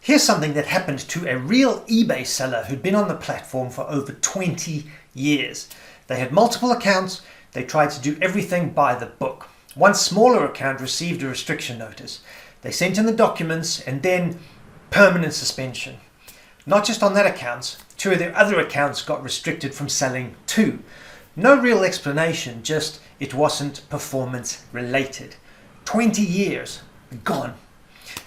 Here's something that happened to a real eBay seller who'd been on the platform for over 20 years. They had multiple accounts. They tried to do everything by the book. One smaller account received a restriction notice. They sent in the documents and then permanent suspension. Not just on that account, 2 of their other accounts got restricted from selling too. No real explanation, just it wasn't performance related. 20 years gone.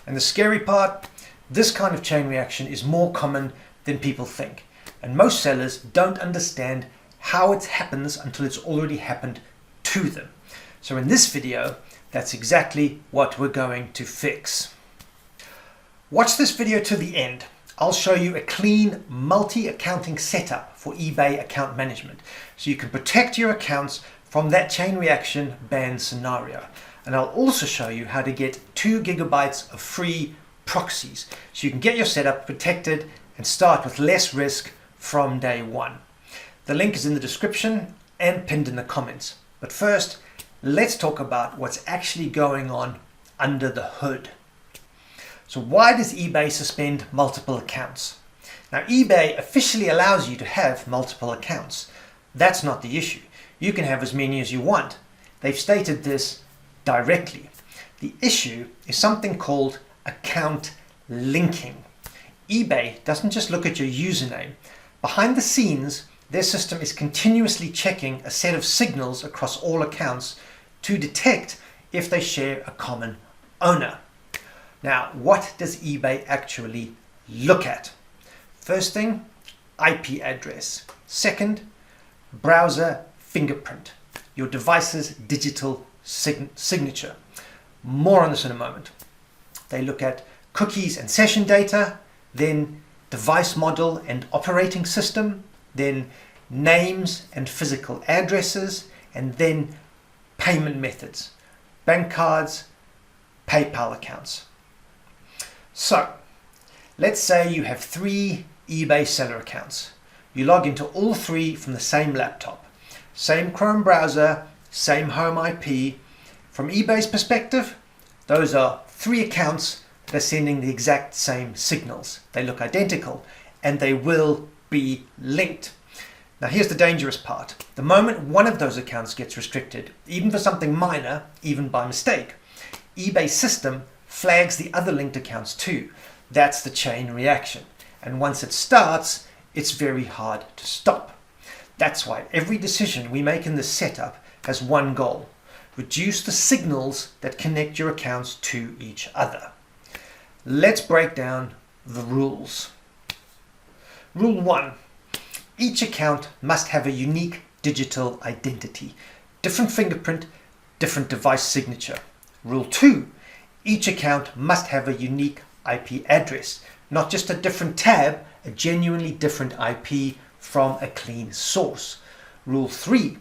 And the scary part, this kind of chain reaction is more common than people think. And most sellers don't understand how it happens until it's already happened to them. So in this video, that's exactly what we're going to fix. Watch this video to the end. I'll show you a clean multi-accounting setup for eBay account management, so you can protect your accounts from that chain reaction ban scenario. And I'll also show you how to get 2 gigabytes of free proxies, so you can get your setup protected and start with less risk from day one. The link is in the description and pinned in the comments. But first, let's talk about what's actually going on under the hood. So why does eBay suspend multiple accounts? Now, eBay officially allows you to have multiple accounts. That's not the issue. You can have as many as you want. They've stated this directly. The issue is something called account linking. eBay doesn't just look at your username. Behind the scenes, their system is continuously checking a set of signals across all accounts to detect if they share a common owner. Now, what does eBay actually look at? First thing, IP address. Second, browser fingerprint, your device's digital signature. More on this in a moment. They look at cookies and session data, then device model and operating system, then names and physical addresses, and then payment methods, bank cards, PayPal accounts. So, let's say you have 3 eBay seller accounts. You log into all 3 from the same laptop. Same Chrome browser, same home IP. From eBay's perspective, those are 3 accounts that are sending the exact same signals. They look identical and they will be linked. Now here's the dangerous part. The moment one of those accounts gets restricted, even for something minor, even by mistake, eBay's system flags the other linked accounts too. That's the chain reaction. And once it starts, it's very hard to stop. That's why every decision we make in this setup has one goal: reduce the signals that connect your accounts to each other. Let's break down the rules. Rule 1. Each account must have a unique digital identity. Different fingerprint, different device signature. Rule 2. Each account must have a unique IP address, not just a different tab, a genuinely different IP from a clean source. Rule 3.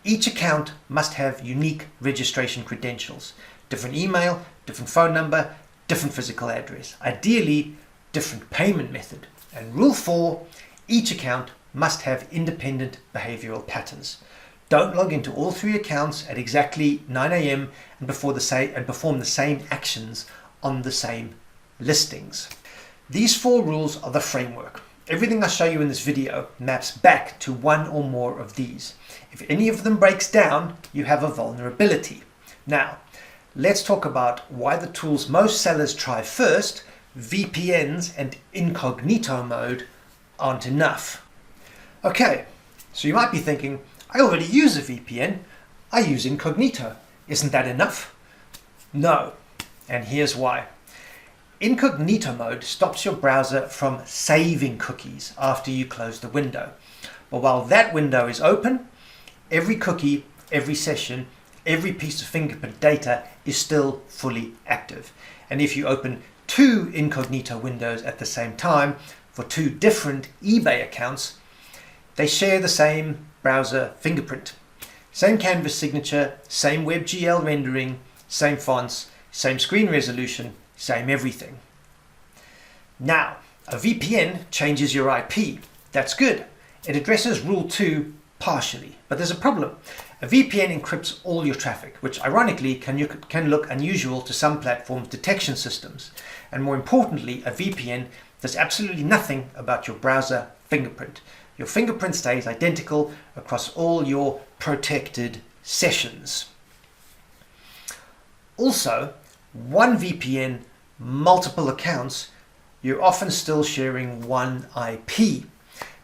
Each account must have unique registration credentials, different email, different phone number, different physical address, ideally different payment method. And Rule 4, each account must have independent behavioral patterns. Don't log into all 3 accounts at exactly 9 a.m. and perform the same actions on the same listings. These 4 rules are the framework. Everything I show you in this video maps back to one or more of these. If any of them breaks down, you have a vulnerability. Now, let's talk about why the tools most sellers try first, VPNs and incognito mode, aren't enough. Okay, so you might be thinking, I already use a VPN. I use incognito. Isn't that enough? No, and here's why. Incognito mode stops your browser from saving cookies after you close the window. But while that window is open, every cookie, every session, every piece of fingerprint data is still fully active. And if you open 2 incognito windows at the same time for 2 different eBay accounts, they share the same browser fingerprint. Same canvas signature, same WebGL rendering, same fonts, same screen resolution, same everything. Now, a VPN changes your IP. That's good. It addresses Rule 2 partially, but there's a problem. A VPN encrypts all your traffic, which ironically can look unusual to some platforms' detection systems. And more importantly, a VPN does absolutely nothing about your browser fingerprint. Your fingerprint stays identical across all your protected sessions. Also, one VPN, multiple accounts, you're often still sharing one IP,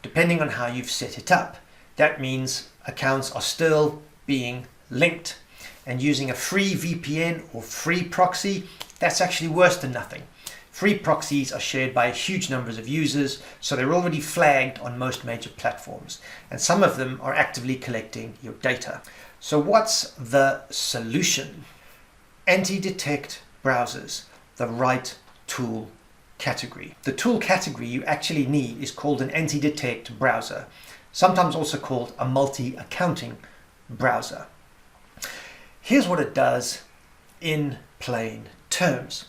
depending on how you've set it up. That means accounts are still being linked, and using a free VPN or free proxy, that's actually worse than nothing. Free proxies are shared by huge numbers of users, so they're already flagged on most major platforms, and some of them are actively collecting your data. So what's the solution? Anti-detect browsers, the right tool category. The tool category you actually need is called an anti-detect browser, sometimes also called a multi-accounting browser. Here's what it does in plain terms.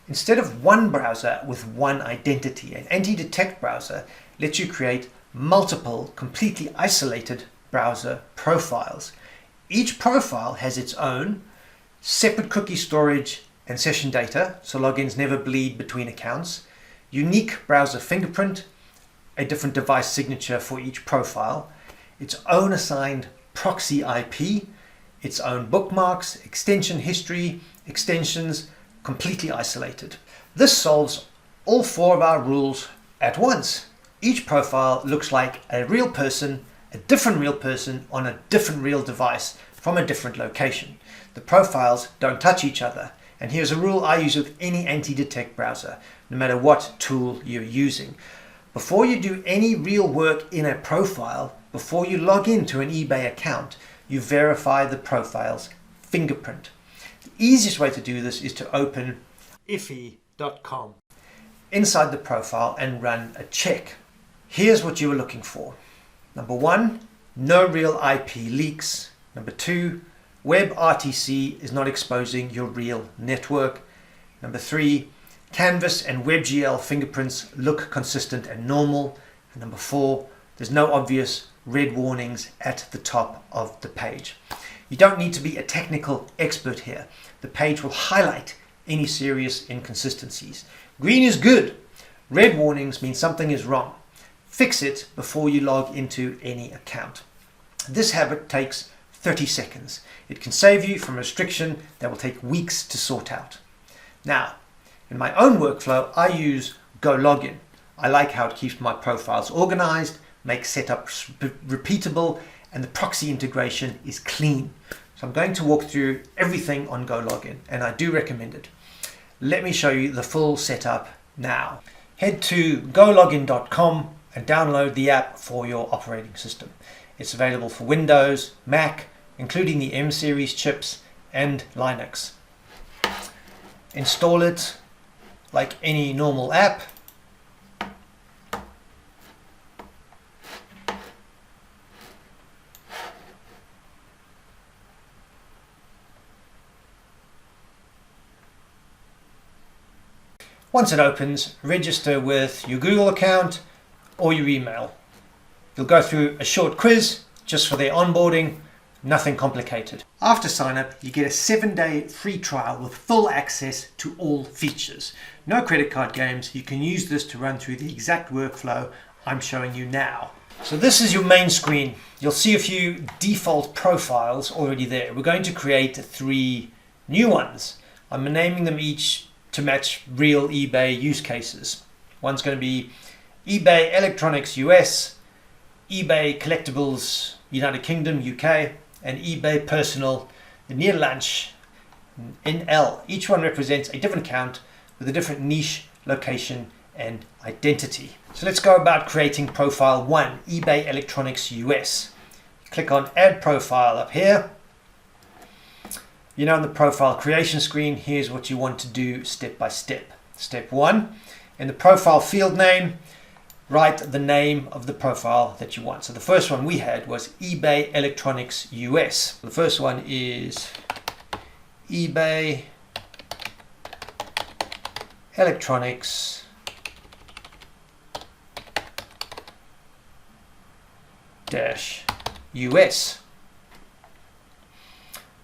Instead of one browser with one identity, an anti-detect browser lets you create multiple completely isolated browser profiles. Each profile has its own separate cookie storage and session data, so logins never bleed between accounts, unique browser fingerprint, a different device signature for each profile, its own assigned proxy IP, its own bookmarks, extension history, extensions, completely isolated. This solves all four of our rules at once. Each profile looks like a real person, a different real person on a different real device from a different location. The profiles don't touch each other. And here's a rule I use with any anti-detect browser, no matter what tool you're using. Before you do any real work in a profile, before you log into an eBay account, you verify the profile's fingerprint. The easiest way to do this is to open iffy.com inside the profile and run a check. Here's what you were looking for. Number 1, no real IP leaks. Number 2, WebRTC is not exposing your real network. Number 3, Canvas and WebGL fingerprints look consistent and normal. And number 4, there's no obvious red warnings at the top of the page. You don't need to be a technical expert here. The page will highlight any serious inconsistencies. Green is good. Red warnings mean something is wrong. Fix it before you log into any account. This habit takes 30 seconds. It can save you from restriction that will take weeks to sort out. Now, in my own workflow, I use Gologin. I like how it keeps my profiles organized, makes setups repeatable, and the proxy integration is clean. So I'm going to walk through everything on Gologin, and I do recommend it. Let me show you the full setup now. Head to gologin.com and download the app for your operating system. It's available for Windows, Mac, including the M series chips, and Linux. Install it like any normal app. Once it opens, register with your Google account or your email. You'll go through a short quiz just for their onboarding, nothing complicated. After sign up, you get a 7-day free trial with full access to all features. No credit card games. You can use this to run through the exact workflow I'm showing you now. So this is your main screen. You'll see a few default profiles already there. We're going to create 3 new ones. I'm naming them each to match real eBay use cases. One's going to be eBay Electronics US, eBay Collectibles United Kingdom UK, and eBay Personal the Nederlands NL. Each one represents a different account with a different niche, location, and identity. So let's go about creating profile 1, eBay Electronics US. Click on Add Profile up here. You know, on the profile creation screen, here's what you want to do step by step. Step 1, in the profile field name, write the name of the profile that you want. So the first one we had was eBay Electronics US. The first one is eBay Electronics US.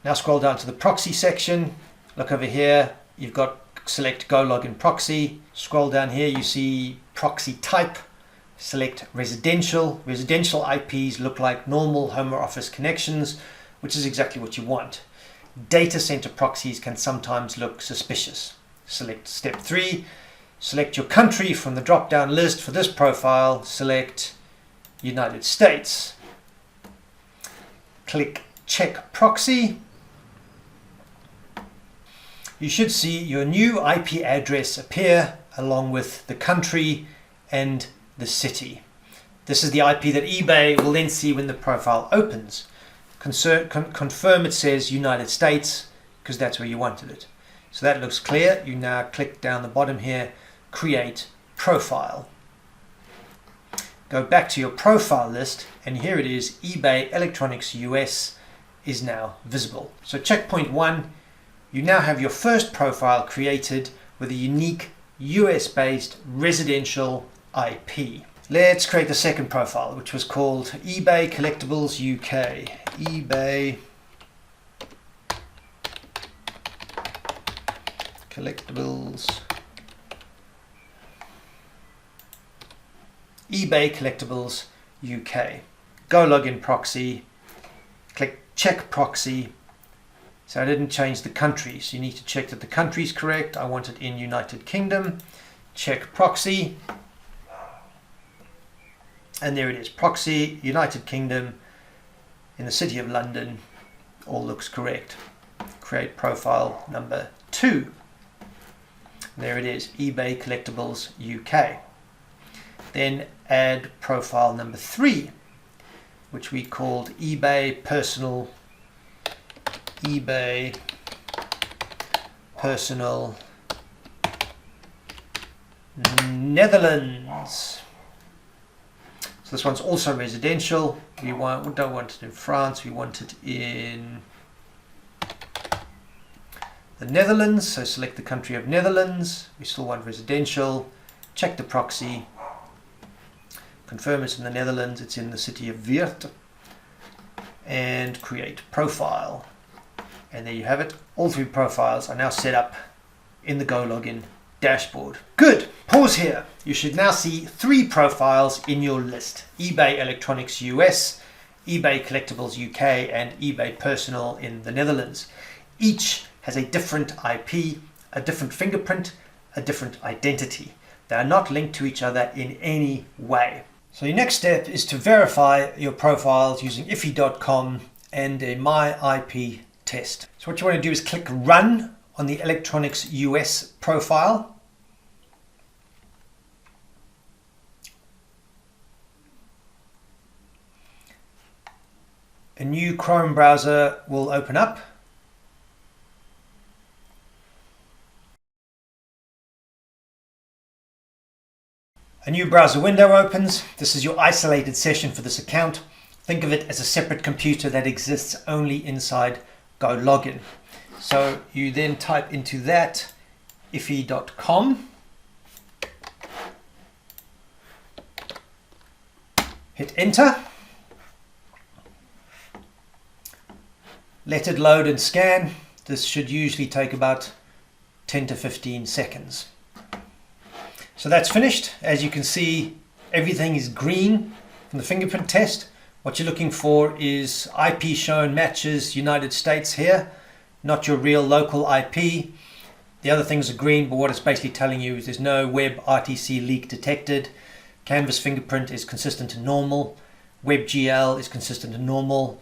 Now scroll down to the proxy section. Look over here. You've got select Gologin proxy. Scroll down here. You see proxy type. Select residential. Residential IPs look like normal home or office connections, which is exactly what you want. Data center proxies can sometimes look suspicious. Select step 3. Select your country from the drop-down list. For this profile, select United States. Click check proxy. You should see your new IP address appear along with the country and the city. This is the IP that eBay will then see when the profile opens. Confirm it says United States because that's where you wanted it. So that looks clear. You now click down the bottom here, create profile. Go back to your profile list and here it is, eBay Electronics US is now visible. So checkpoint 1, you now have your first profile created with a unique US-based residential IP. Let's create the second profile, which was called eBay Collectibles UK. eBay Collectibles. eBay Collectibles UK. Gologin proxy. Click check proxy. So I didn't change the country, so you need to check that the country is correct. I want it in United Kingdom. Check proxy. And there it is, proxy, United Kingdom, in the city of London. All looks correct. Create profile number 2. There it is, eBay Collectibles UK. Then add profile number 3, which we called eBay Personal Netherlands. So this one's also residential. We don't want it in France, we want it in the Netherlands. So select the country of Netherlands. We still want residential. Check the proxy. Confirm it's in the Netherlands, it's in the city of Weert. And create profile. And there you have it. All 3 profiles are now set up in the Gologin dashboard. Good. Pause here. You should now see 3 profiles in your list. eBay Electronics US, eBay Collectibles UK, and eBay Personal in the Netherlands. Each has a different IP, a different fingerprint, a different identity. They are not linked to each other in any way. So your next step is to verify your profiles using iffy.com and a My IP test. So what you want to do is click Run on the Electronics US profile. A new Chrome browser will open up. A new browser window opens. This is your isolated session for this account. Think of it as a separate computer that exists only inside Gologin. So you then type into that iffy.com. Hit enter. Let it load and scan. This should usually take about 10 to 15 seconds. So that's finished. As you can see, everything is green from the fingerprint test. What you're looking for is IP shown matches United States here, not your real local IP. The other things are green, but what it's basically telling you is there's no web RTC leak detected. Canvas fingerprint is consistent to normal. WebGL is consistent to normal.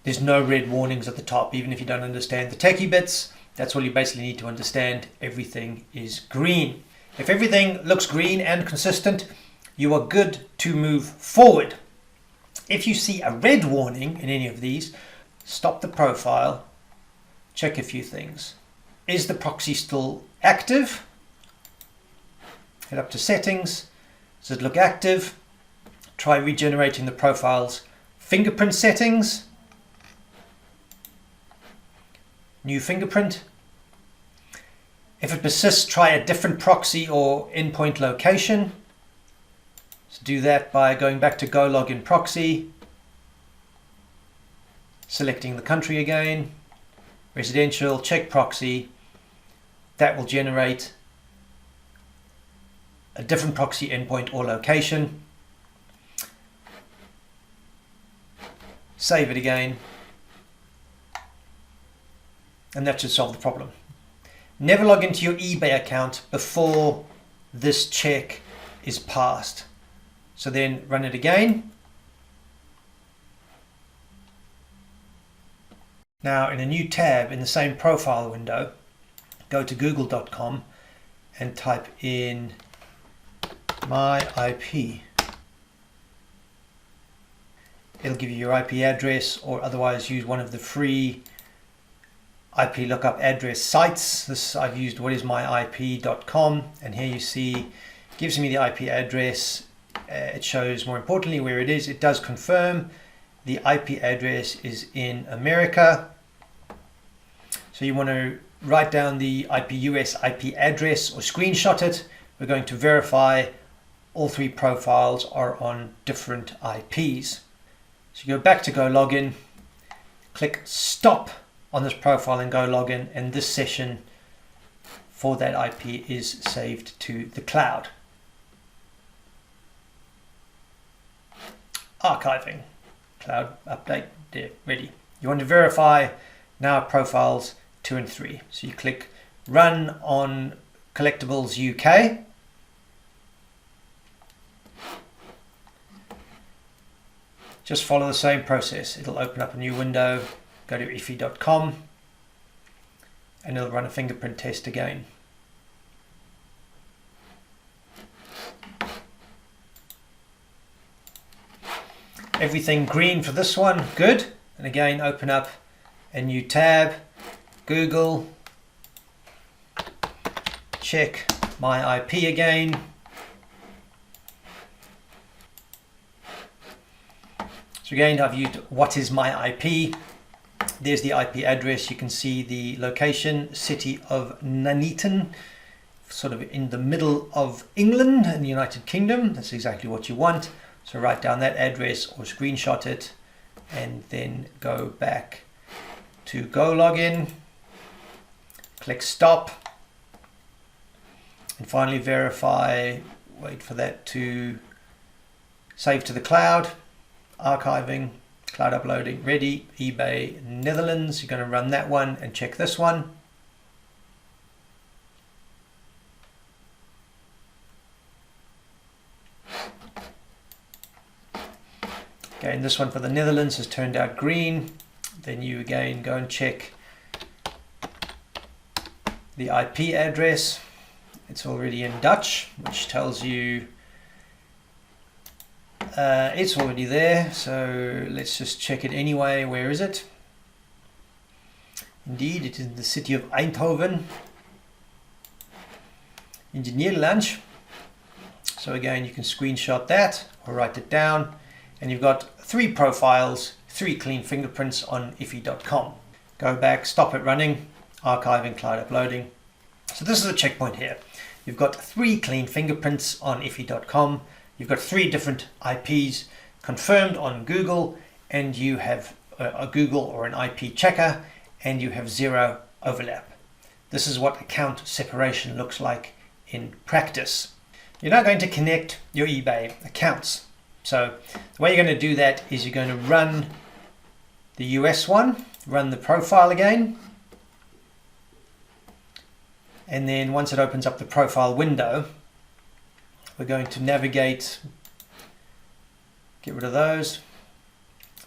There's no red warnings at the top, even if you don't understand the techie bits. That's all you basically need to understand. Everything is green. If everything looks green and consistent, you are good to move forward. If you see a red warning in any of these, stop the profile, check a few things. Is the proxy still active? Head up to settings. Does it look active? Try regenerating the profile's fingerprint settings. New fingerprint. If it persists, try a different proxy or endpoint location. So do that by going back to Gologin proxy. selecting the country again, residential, check proxy. That will generate a different proxy endpoint or location. Save it again, and that should solve the problem. Never log into your eBay account before this check is passed. So then run it again. Now in a new tab in the same profile window, go to google.com and type in my IP. It'll give you your IP address, or otherwise use one of the free IP lookup address sites. This I've used whatismyip.com, and here you see gives me the IP address. It shows more importantly where it is. It does confirm the IP address is in America. So you want to write down the US IP address or screenshot it. We're going to verify all three profiles are on different IPs. So you go back to Gologin, click stop on this profile in Gologin, and this session for that IP is saved to the cloud. Archiving, cloud update, there, ready. You want to verify now profiles 2 and 3. So you click run on Collectibles UK. Just follow the same process. It'll open up a new window, go to ifi.com, and it'll run a fingerprint test again. Everything green for this one, good. And again, open up a new tab, Google, check my IP again. So again, I've used what is my IP. There's the IP address. You can see the location, city of Nuneaton, sort of in the middle of England and the United Kingdom. That's exactly what you want. So write down that address or screenshot it, and then go back to Gologin, click stop, and finally verify, wait for that to save to the cloud. Archiving, cloud uploading, ready, eBay Netherlands. You're going to run that one and check this one. Okay, and this one for the Netherlands has turned out green. Then you again go and check the IP address. It's already in Dutch, which tells you it's already there, so let's just check it anyway. Where is it? Indeed, it is in the city of Eindhoven in the Netherlands. So again, you can screenshot that or write it down, and you've got 3 profiles, 3 clean fingerprints on ifi.com. Go back, stop it running, archiving, cloud uploading. So this is a checkpoint here. You've got 3 clean fingerprints on ifi.com. You've got 3 different IPs confirmed on Google, and you have a Google or an IP checker, and you have 0 overlap. This is what account separation looks like in practice. You're now going to connect your eBay accounts. So the way you're going to do that is you're going to run the US one, run the profile again, and then once it opens up the profile window, we're going to navigate, get rid of those.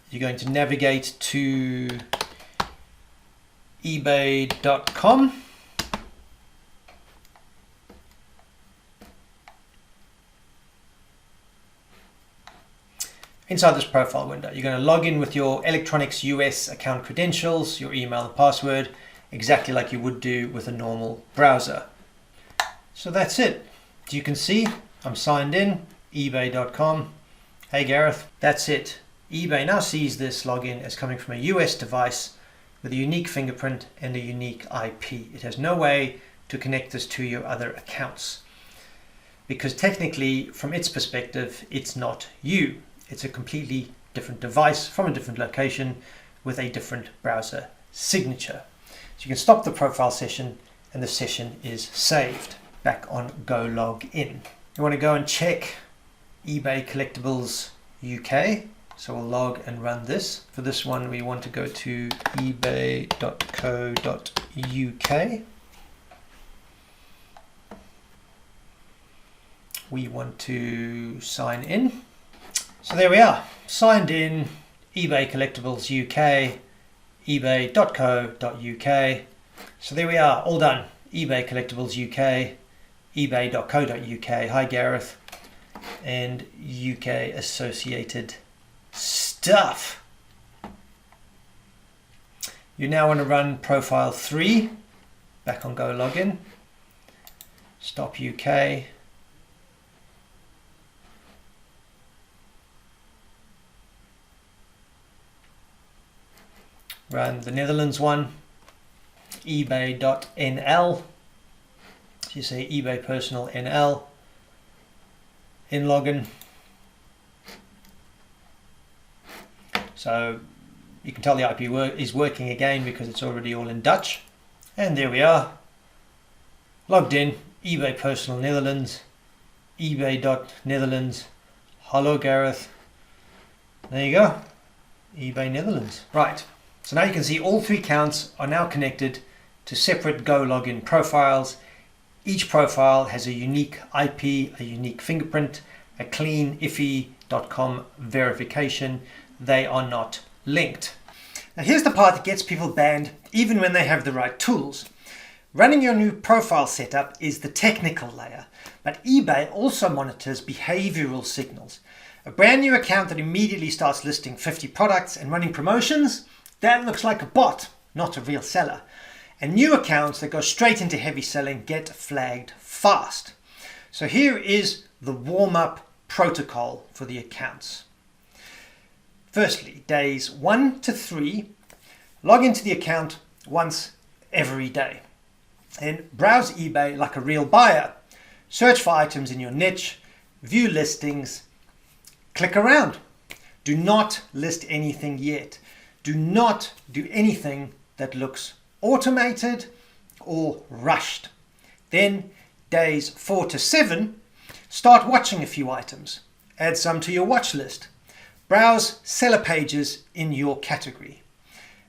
You're going to navigate to ebay.com. Inside this profile window, you're going to log in with your Electronics US account credentials, your email and password, exactly like you would do with a normal browser. So that's it. As you can see, I'm signed in, ebay.com. Hey Gareth, that's it. eBay now sees this login as coming from a US device with a unique fingerprint and a unique IP. It has no way to connect this to your other accounts, because technically, from its perspective, it's not you. It's a completely different device from a different location with a different browser signature. So you can stop the profile session and the session is saved. Back on Gologin. You want to go and check eBay Collectibles UK. So we'll log and run this. For this one, we want to go to ebay.co.uk. We want to sign in. So there we are, signed in, eBay Collectibles UK, ebay.co.uk. So there we are, all done. eBay Collectibles UK, ebay.co.uk. Hi Gareth, and UK associated stuff. You now want to run profile 3. Back on Gologin. Stop UK. Run the Netherlands one. eBay.nl. So you say eBay personal NL. In login. So you can tell the IP is working again because it's already all in Dutch. And there we are. Logged in. eBay personal Netherlands. eBay.Netherlands. Hello Gareth. There you go. eBay Netherlands. Right. So now you can see all 3 accounts are now connected to separate Gologin profiles. Each profile has a unique IP, a unique fingerprint, a clean iffy.com verification. They are not linked. Now here's the part that gets people banned even when they have the right tools. Running your new profile setup is the technical layer, but eBay also monitors behavioral signals. A brand new account that immediately starts listing 50 products and running promotions, that looks like a bot, not a real seller. And new accounts that go straight into heavy selling get flagged fast. So here is the warm-up protocol for the accounts. Firstly, days 1 to 3, log into the account once every day. And browse eBay like a real buyer. Search for items in your niche, view listings, click around. Do not list anything yet. Do not do anything that looks automated or rushed. Then days 4 to 7, start watching a few items. Add some to your watch list. Browse seller pages in your category.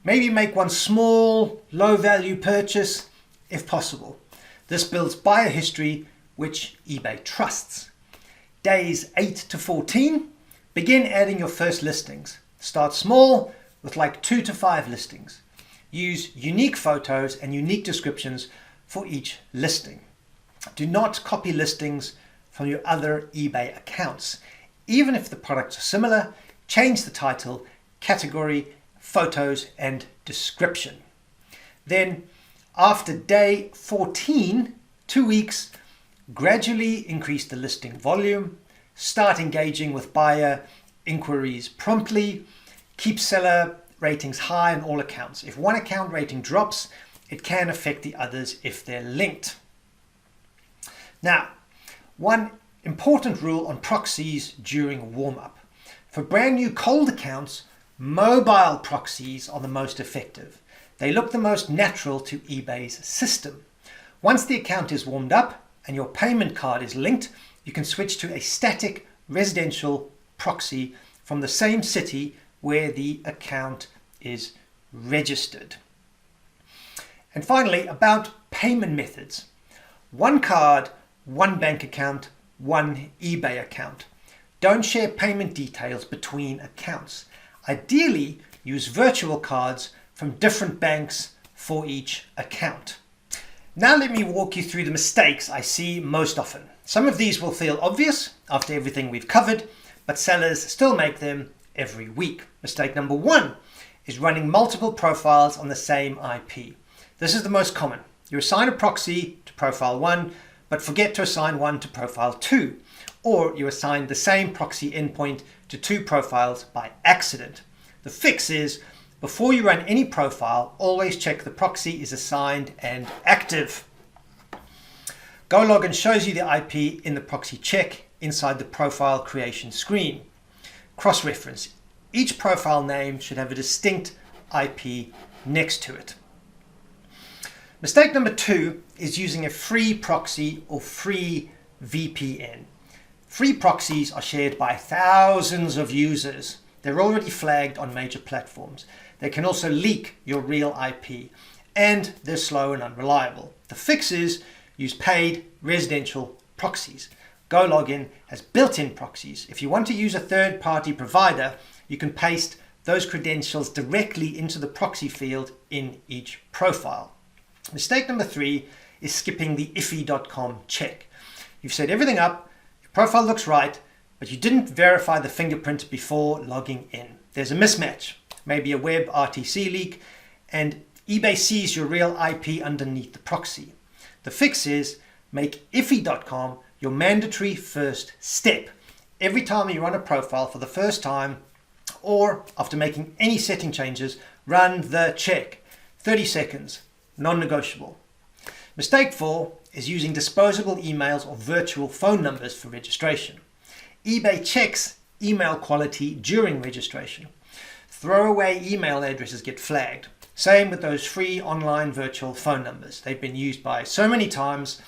Maybe make one small, low-value purchase if possible. This builds buyer history, which eBay trusts. Days 8 to 14, begin adding your first listings. Start small with like 2 to 5 listings. Use unique photos and unique descriptions for each listing. Do not copy listings from your other eBay accounts. Even if the products are similar, change the title, category, photos, and description. Then, after day 14, 2 weeks, gradually increase the listing volume, start engaging with buyer inquiries promptly, keep seller ratings high on all accounts. If one account rating drops, it can affect the others if they're linked. Now, one important rule on proxies during warm-up. For brand new cold accounts, mobile proxies are the most effective. They look the most natural to eBay's system. Once the account is warmed up and your payment card is linked, you can switch to a static residential proxy from the same city where the account is registered. And finally, about payment methods. One card, one bank account, one eBay account. Don't share payment details between accounts. Ideally, use virtual cards from different banks for each account. Now let me walk you through the mistakes I see most often. Some of these will feel obvious after everything we've covered, but sellers still make them every week. Mistake number 1 is running multiple profiles on the same IP. This is the most common. You assign a proxy to profile 1, but forget to assign one to profile 2, or you assign the same proxy endpoint to 2 profiles by accident. The fix is, before you run any profile, always check the proxy is assigned and active. Gologin shows you the IP in the proxy check inside the profile creation screen. Cross-reference. Each profile name should have a distinct IP next to it. Mistake number 2 is using a free proxy or free VPN. Free proxies are shared by thousands of users. They're already flagged on major platforms. They can also leak your real IP, and they're slow and unreliable. The fix is use paid residential proxies. Gologin has built-in proxies. If you want to use a third-party provider, you can paste those credentials directly into the proxy field in each profile. Mistake number 3 is skipping the iffy.com check. You've set everything up, your profile looks right, but you didn't verify the fingerprint before logging in. There's a mismatch, maybe a web RTC leak, and eBay sees your real IP underneath the proxy. The fix is make iffy.com your mandatory first step. Every time you run a profile for the first time, or after making any setting changes, run the check. 30 seconds, non-negotiable. Mistake 4 is using disposable emails or virtual phone numbers for registration. eBay checks email quality during registration. Throwaway email addresses get flagged. Same with those free online virtual phone numbers. They've been used by so many times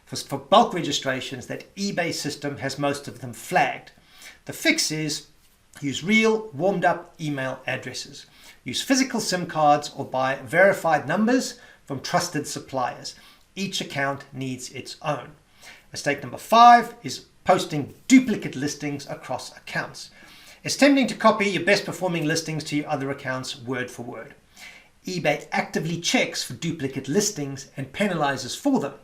for bulk registrations that eBay's system has most of them flagged. The fix is use real warmed up email addresses. Use physical SIM cards or buy verified numbers from trusted suppliers. Each account needs its own. Mistake number 5 is posting duplicate listings across accounts. It's tempting to copy your best performing listings to your other accounts word for word. eBay actively checks for duplicate listings and penalizes for them.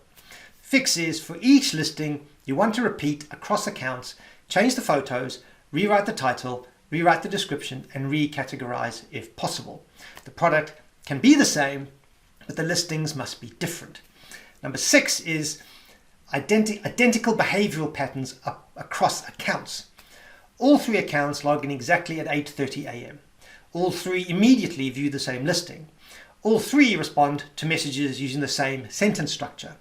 Fix is for each listing you want to repeat across accounts, change the photos, rewrite the title, rewrite the description, and recategorize if possible. The product can be the same, but the listings must be different. Number 6 is identical behavioral patterns across accounts. All 3 accounts log in exactly at 8:30 a.m. All 3 immediately view the same listing. All 3 respond to messages using the same sentence structure.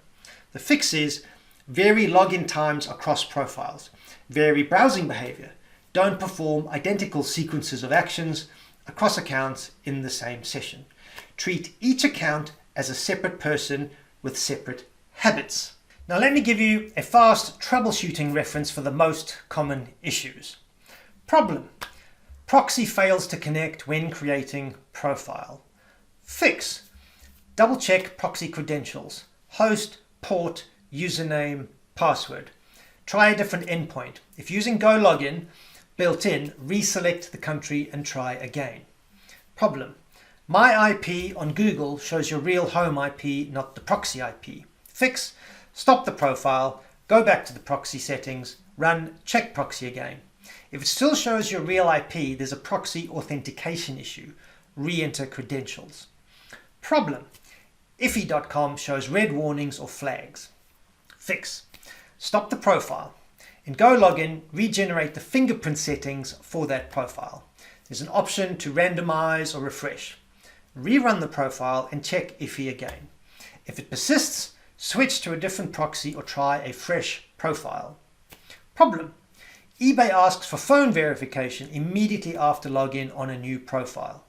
The fix is vary login times across profiles, vary browsing behavior, don't perform identical sequences of actions across accounts in the same session. Treat each account as a separate person with separate habits. Now let me give you a fast troubleshooting reference for the most common issues. Problem: proxy fails to connect when creating profile. Fix: double check proxy credentials, host, port, username, password. Try a different endpoint. If using Gologin built in, reselect the country and try again. Problem: my IP on Google shows your real home IP, not the proxy IP. Fix: stop the profile, go back to the proxy settings, run check proxy again. If it still shows your real IP, there's a proxy authentication issue. Re-enter credentials. Problem: iffy.com shows red warnings or flags. Fix: stop the profile. In Gologin, regenerate the fingerprint settings for that profile. There's an option to randomize or refresh. Rerun the profile and check iffy again. If it persists, switch to a different proxy or try a fresh profile. Problem: eBay asks for phone verification immediately after login on a new profile.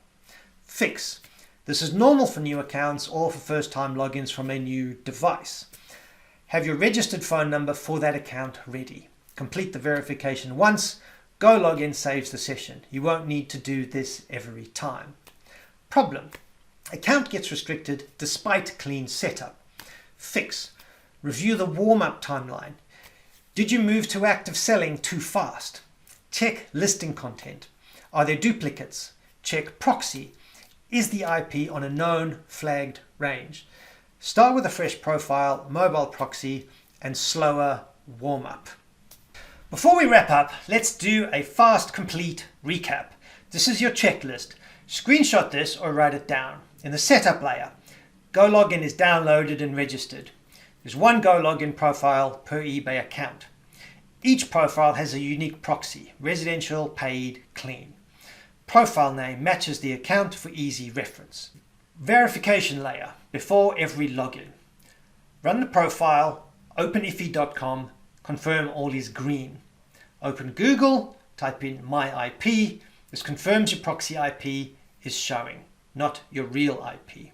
Fix: this is normal for new accounts or for first-time logins from a new device. Have your registered phone number for that account ready. Complete the verification once. Gologin saves the session. You won't need to do this every time. Problem: account gets restricted despite clean setup. Fix: review the warm-up timeline. Did you move to active selling too fast? Check listing content. Are there duplicates? Check proxy. Is the IP on a known flagged range? Start with a fresh profile, mobile proxy, and slower warm-up. Before we wrap up, let's do a fast, complete recap. This is your checklist. Screenshot this or write it down. In the setup layer, Gologin is downloaded and registered. There's one Gologin profile per eBay account. Each profile has a unique proxy: residential, paid, clean. Profile name matches the account for easy reference. Verification layer before every login. Run the profile, open iffy.com, confirm all is green. Open Google, type in my IP. This confirms your proxy IP is showing. not your real IP.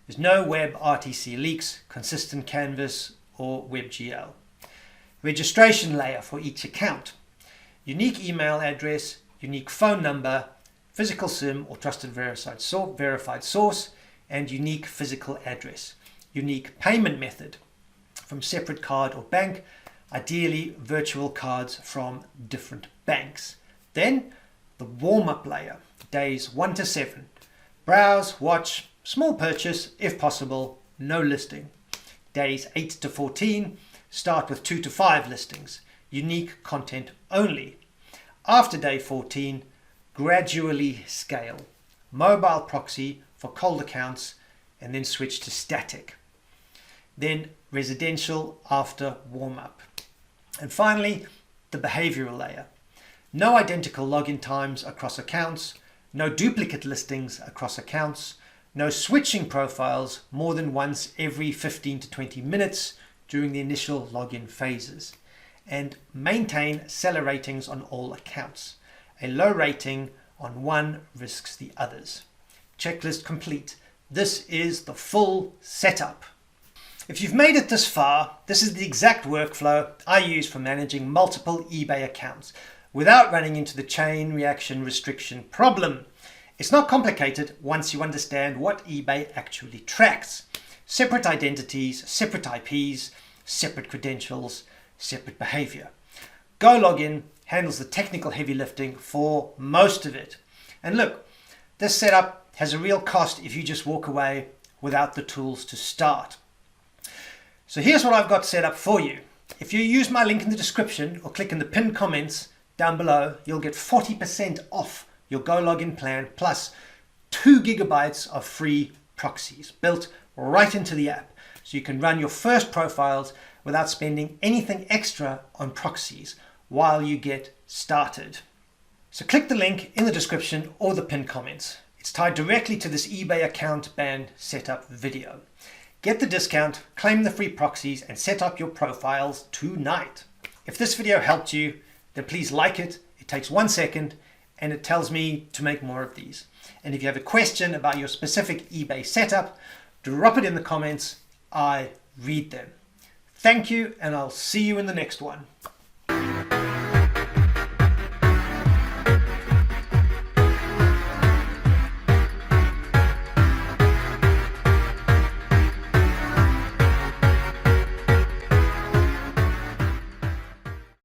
There's no web RTC leaks, consistent canvas, or WebGL. Registration layer for each account. Unique email address, unique phone number, physical SIM or trusted verified source, and unique physical address. Unique payment method from separate card or bank, ideally virtual cards from different banks. Then the warm-up layer, days 1 to 7. Browse, watch, small purchase if possible, no listing. Days 8 to 14, start with 2 to 5 listings, unique content only. After day 14, gradually scale. Mobile proxy for cold accounts and then switch to static. Then residential after warm-up. And finally, the behavioral layer. No identical login times across accounts, no duplicate listings across accounts, no switching profiles more than once every 15 to 20 minutes during the initial login phases, and maintain seller ratings on all accounts. A low rating on one risks the others. Checklist complete. This is the full setup. If you've made it this far, this is the exact workflow I use for managing multiple eBay accounts without running into the chain reaction restriction problem. It's not complicated once you understand what eBay actually tracks. Separate identities, separate IPs, separate credentials, separate behavior. Gologin handles the technical heavy lifting for most of it. And look, this setup has a real cost if you just walk away without the tools to start. So here's what I've got set up for you. If you use my link in the description or click in the pinned comments down below, you'll get 40% off your Gologin plan plus 2 gigabytes of free proxies built right into the app. So you can run your first profiles without spending anything extra on proxies while you get started. So click the link in the description or the pinned comments. It's tied directly to this eBay account ban setup video. Get the discount, claim the free proxies, and set up your profiles tonight. If this video helped you, then please like it. It takes 1 second and it tells me to make more of these. And if you have a question about your specific eBay setup, drop it in the comments. I read them. Thank you, and I'll see you in the next one.